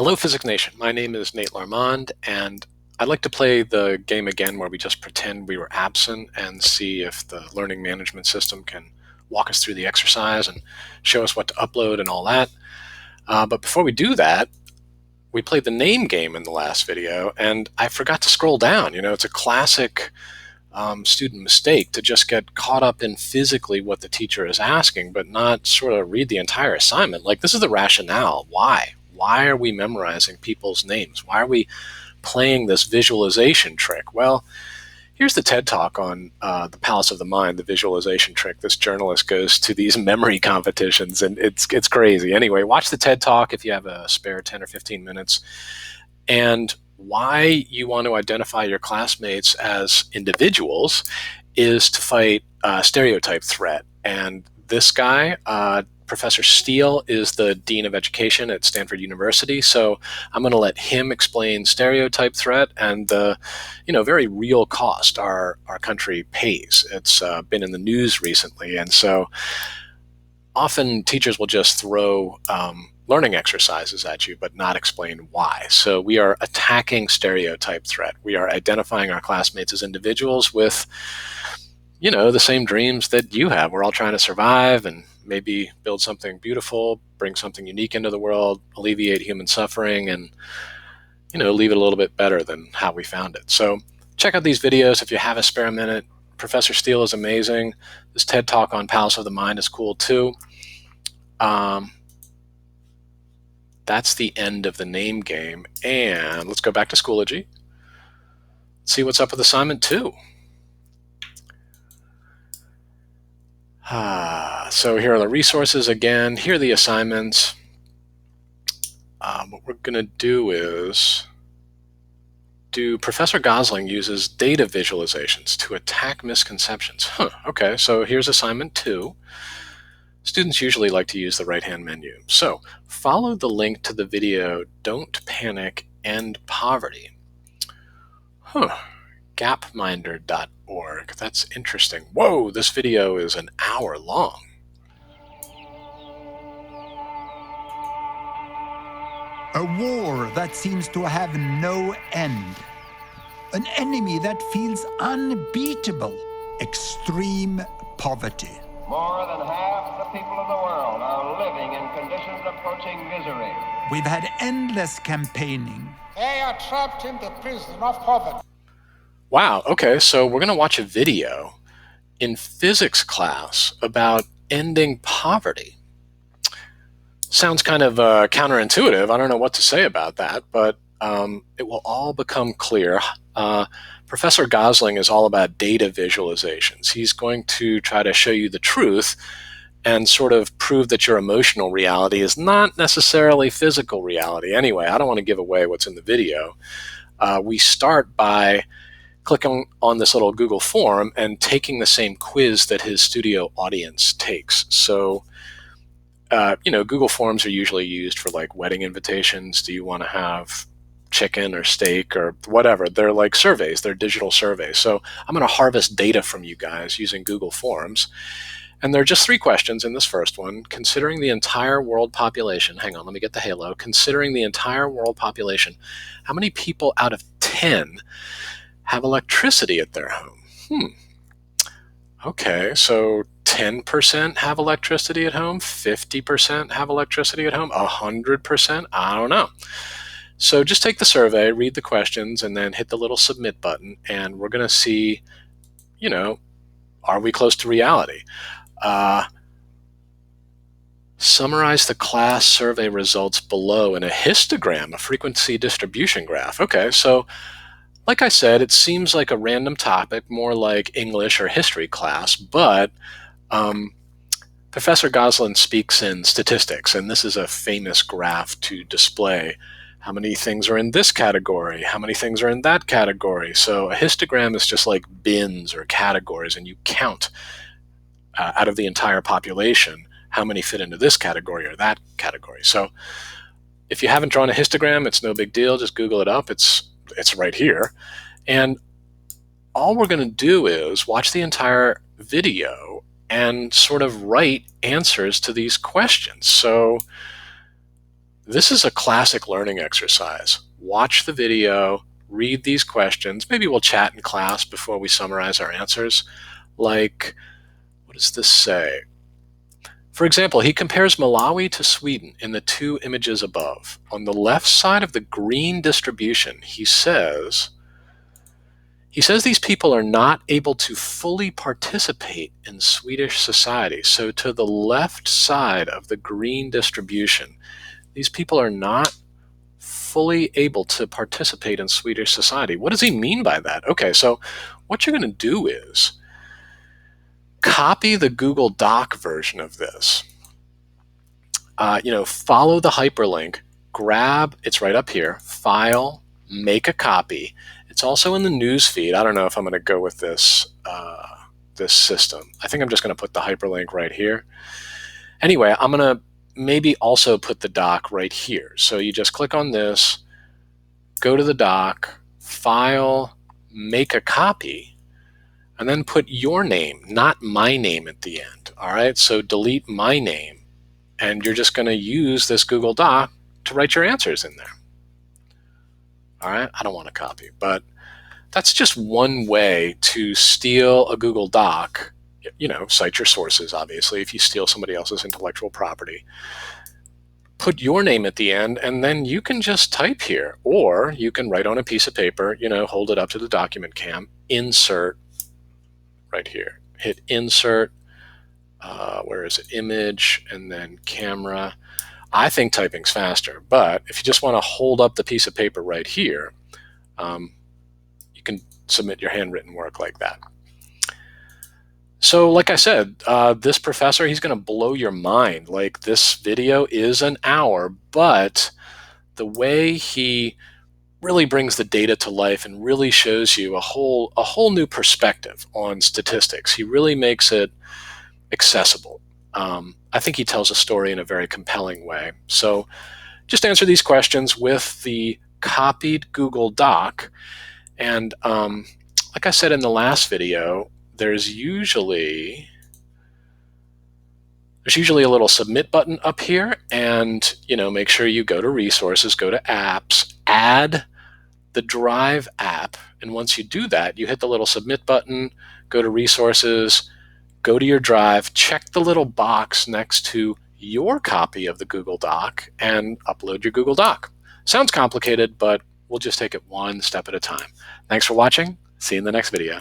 Hello, Physics Nation. My name is Nate Larmond, and I'd like to play the game again where we just pretend we were absent and see if the learning management system can walk us through the exercise and show us what to upload and all that. But before we do that, we played the name game in the last video, and I forgot to scroll down. It's a classic student mistake to just get caught up in physically what the teacher is asking, but not sort of read the entire assignment. Like, this is the rationale. Why? Why are we memorizing people's names? Why are we playing this visualization trick? Well, here's the TED Talk on the Palace of the Mind, the visualization trick. This journalist goes to these memory competitions, and it's crazy. Anyway, watch the TED Talk if you have a spare 10 or 15 minutes. And why you want to identify your classmates as individuals is to fight a stereotype threat. And this guy, Professor Steele, is the Dean of Education at Stanford University. So I'm going to let him explain stereotype threat and the, very real cost our country pays. It's been in the news recently. And so often teachers will just throw learning exercises at you, but not explain why. So we are attacking stereotype threat. We are identifying our classmates as individuals with, the same dreams that you have. We're all trying to survive and maybe build something beautiful, bring something unique into the world, alleviate human suffering, and, leave it a little bit better than how we found it. So check out these videos if you have a spare minute. Professor Steele is amazing. This TED Talk on Palace of the Mind is cool too. That's the end of the name game. And let's go back to Schoology. See what's up with assignment 2. So here are the resources again. Here are the assignments. What we're going to do is Professor Gosling uses data visualizations to attack misconceptions. Okay, so here's assignment 2. Students usually like to use the right-hand menu. So follow the link to the video, Don't Panic, End Poverty. Gapminder.org. That's interesting. Whoa, this video is an hour long. A war that seems to have no end. An enemy that feels unbeatable. Extreme poverty. More than half the people of the world are living in conditions approaching misery. We've had endless campaigning. They are trapped in the prison of poverty. Wow, okay, so we're going to watch a video in physics class about ending poverty. Sounds kind of counterintuitive. I don't know what to say about that, but it will all become clear. Professor Gosling is all about data visualizations. He's going to try to show you the truth and sort of prove that your emotional reality is not necessarily physical reality. Anyway, I don't want to give away what's in the video. We start by clicking on this little Google form and taking the same quiz that his studio audience takes. So, Google Forms are usually used for like wedding invitations. Do you want to have chicken or steak or whatever? They're like surveys. They're digital surveys. So I'm going to harvest data from you guys using Google Forms. And there are just 3 questions in this first one. Considering the entire world population, hang on, let me get the halo. Considering the entire world population, how many people out of 10 have electricity at their home? Okay, so 10% have electricity at home, 50% have electricity at home, 100%? I don't know. So just take the survey, read the questions, and then hit the little submit button, and we're going to see, are we close to reality? Summarize the class survey results below in a histogram, a frequency distribution graph. Okay, so like I said, it seems like a random topic, more like English or history class, but Professor Gosling speaks in statistics, and this is a famous graph to display how many things are in this category, how many things are in that category. So a histogram is just like bins or categories, and you count out of the entire population how many fit into this category or that category. So if you haven't drawn a histogram, it's no big deal. Just Google it up. It's right here. And all we're going to do is watch the entire video and sort of write answers to these questions. So This is a classic learning exercise. Watch the video, read these questions. Maybe we'll chat in class before we summarize our answers. Like, what does this say? For example, he compares Malawi to Sweden in the two images above. On the left side of the green distribution, he says these people are not able to fully participate in Swedish society. So to the left side of the green distribution, these people are not fully able to participate in Swedish society. What does he mean by that? Okay, so what you're going to do is copy the Google Doc version of this. Follow the hyperlink, grab, it's right up here, file, make a copy. It's also in the news feed. I don't know if I'm going to go with this system. I think I'm just going to put the hyperlink right here. Anyway, I'm going to maybe also put the doc right here. So you just click on this, go to the doc, file, make a copy, and then put your name, not my name at the end. All right, so delete my name, and you're just going to use this Google Doc to write your answers in there. All right, I don't want to copy, but that's just one way to steal a Google Doc. Cite your sources, obviously, if you steal somebody else's intellectual property. Put your name at the end, and then you can just type here, or you can write on a piece of paper, hold it up to the document cam, insert right here. Hit insert, where is it? Image, and then camera. I think typing's faster, but if you just want to hold up the piece of paper right here, you can submit your handwritten work like that. So like I said, this professor, he's going to blow your mind. Like, this video is an hour, but the way he really brings the data to life and really shows you a whole new perspective on statistics. He really makes it accessible. I think he tells a story in a very compelling way. So just answer these questions with the copied Google Doc. And like I said in the last video, there's usually a little submit button up here, and make sure you go to resources, go to apps, add the Drive app, and once you do that, you hit the little submit button, go to resources, go to your Drive, check the little box next to your copy of the Google Doc, and upload your Google Doc. Sounds complicated, but we'll just take it one step at a time. Thanks for watching. See you in the next video.